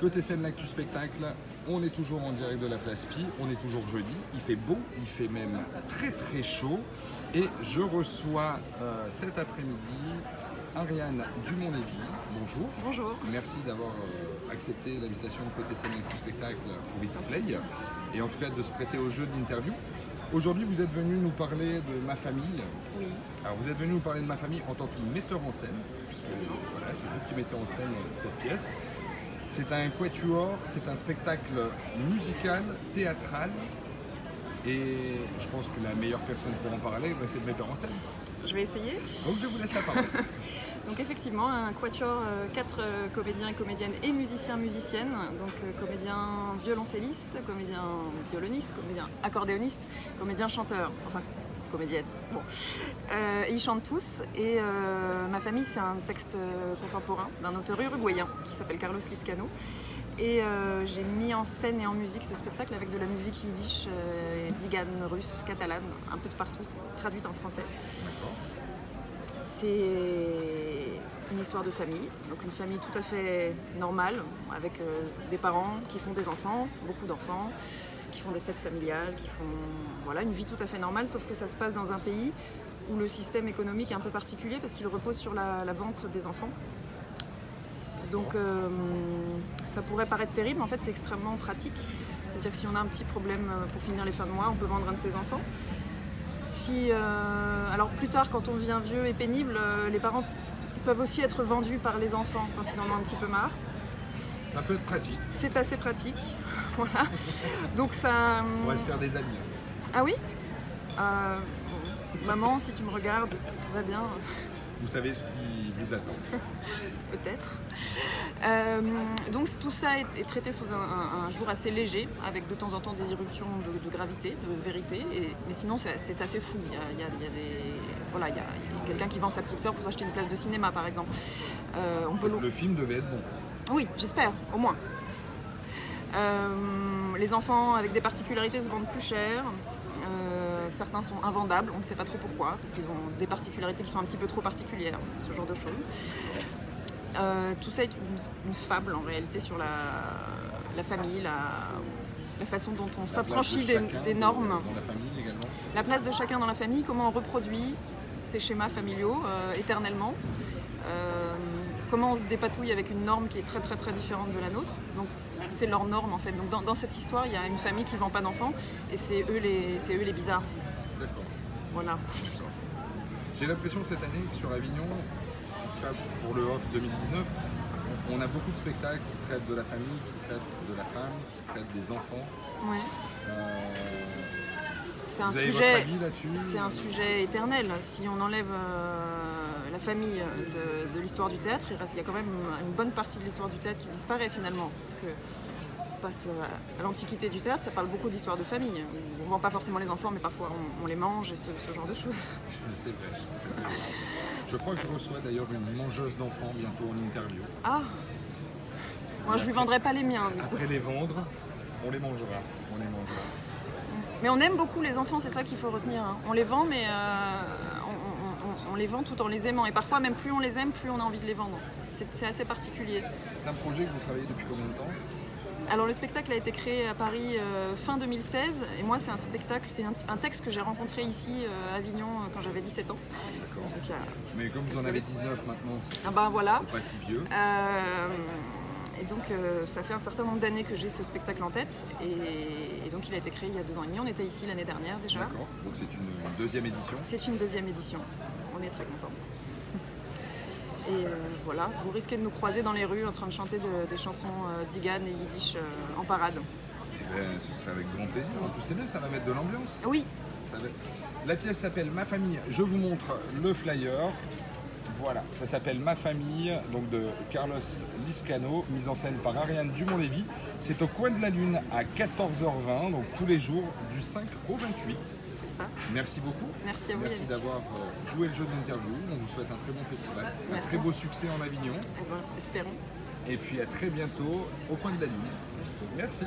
Côté scène, l'actu spectacle, on est toujours en direct de la Place Pi, on est toujours jeudi, il fait beau, il fait même très très chaud et je reçois cet après-midi Ariane Dumont-Lévy. Bonjour. Bonjour. Merci d'avoir accepté l'invitation de Côté scène, l'actu spectacle pour X-Play et en tout cas de se prêter au jeu de l'interview. Aujourd'hui, vous êtes venu nous parler de Ma Famille. Oui. Alors, vous êtes venu nous parler de Ma Famille en tant que metteur en scène, puisque voilà, c'est vous qui mettez en scène cette pièce. C'est un quatuor, c'est un spectacle musical, théâtral, et je pense que la meilleure personne pour en parler, c'est le metteur en scène. Je vais essayer. Donc je vous laisse la parole. Donc effectivement, un quatuor, 4 comédiens et comédiennes et musiciens-musiciennes, donc comédiens violoncellistes, comédiens violonistes, comédiens accordéonistes, comédiens chanteurs, enfin comédiennes. Bon. Ils chantent tous et Ma Famille, c'est un texte contemporain d'un auteur uruguayen qui s'appelle Carlos Liscano. Et j'ai mis en scène et en musique ce spectacle avec de la musique yiddish, tzigane, russe, catalane, un peu de partout, traduite en français. C'est une histoire de famille, donc une famille tout à fait normale, avec des parents qui font des enfants, beaucoup d'enfants, qui font des fêtes familiales, qui font voilà, une vie tout à fait normale, sauf que ça se passe dans un pays où le système économique est un peu particulier parce qu'il repose sur la vente des enfants. Donc ça pourrait paraître terrible, mais en fait c'est extrêmement pratique. C'est-à-dire que si on a un petit problème pour finir les fins de mois, on peut vendre un de ses enfants. Alors plus tard, quand on devient vieux et pénible, les parents peuvent aussi être vendus par les enfants quand ils en ont un petit peu marre. Ça peut être pratique. C'est assez pratique, voilà. Donc ça... On va se faire des amis. Ah oui bon. Maman, si tu me regardes, tout va bien. Vous savez ce qui vous attend. Peut-être. Donc tout ça est traité sous un jour assez léger, avec de temps en temps des irruptions de gravité, de vérité. Mais sinon, c'est assez fou. Il y a quelqu'un qui vend sa petite sœur pour s'acheter une place de cinéma, par exemple. Le film devait être bon. Oui, j'espère, au moins. Les enfants avec des particularités se vendent plus cher. Certains sont invendables, on ne sait pas trop pourquoi, parce qu'ils ont des particularités qui sont un petit peu trop particulières, ce genre de choses. Tout ça est une fable en réalité sur la famille, la façon dont on s'affranchit des normes. Dans la famille également. La place de chacun dans la famille, comment on reproduit ces schémas familiaux éternellement. Comment on se dépatouille avec une norme qui est très très très différente de la nôtre. Donc c'est leur norme en fait. Donc dans cette histoire, il y a une famille qui ne vend pas d'enfants et c'est eux les bizarres. D'accord. Voilà. J'ai l'impression que cette année, sur Avignon, en tout cas pour le Off 2019, on a beaucoup de spectacles qui traitent de la famille, qui traitent de la femme, qui traitent des enfants. Ouais. Vous avez votre avis là-dessus ? C'est un sujet éternel. Si on enlève la famille de l'histoire du théâtre, il y a quand même une bonne partie de l'histoire du théâtre qui disparaît finalement. Parce que on passe à l'Antiquité du théâtre, ça parle beaucoup d'histoire de famille. On ne vend pas forcément les enfants, mais parfois on les mange et ce genre de choses. C'est vrai. Je crois que je reçois d'ailleurs une mangeuse d'enfants bientôt en interview. Ah. Moi, je lui vendrai pas les miens. Après les vendre, on les mangera. Mais on aime beaucoup les enfants, c'est ça qu'il faut retenir. Hein. On les vend, mais on les vend tout en les aimant. Et parfois, même plus on les aime, plus on a envie de les vendre. C'est assez particulier. C'est un projet que vous travaillez depuis combien de temps ? Alors le spectacle a été créé à Paris fin 2016. Et moi, c'est un spectacle, c'est un texte que j'ai rencontré ici à Avignon quand j'avais 17 ans. D'accord. Donc, mais comme vous en avez 19 maintenant, ah bah voilà. c'est pas si vieux. Et donc ça fait un certain nombre d'années que j'ai ce spectacle en tête et donc il a été créé il y a 2 ans et demi, on était ici l'année dernière déjà. D'accord, donc c'est une deuxième édition. C'est une deuxième édition, on est très contents. Et voilà, vous risquez de nous croiser dans les rues en train de chanter des chansons tzigane et yiddish en parade. Eh bien, ce serait avec grand plaisir, en plus c'est bien, ça va mettre de l'ambiance. Oui. La pièce s'appelle Ma Famille, je vous montre le flyer. Voilà, ça s'appelle Ma Famille, donc de Carlos Liscano, mise en scène par Ariane Dumont-Lévy. C'est au coin de la Lune à 14h20, donc tous les jours du 5 au 28. C'est ça. Merci beaucoup. Merci à vous. Merci d'avoir joué le jeu de l'interview. On vous souhaite un très bon festival, Merci. un très beau succès en Avignon. Eh ben, espérons. Et puis à très bientôt au coin de la Lune. Merci. Merci.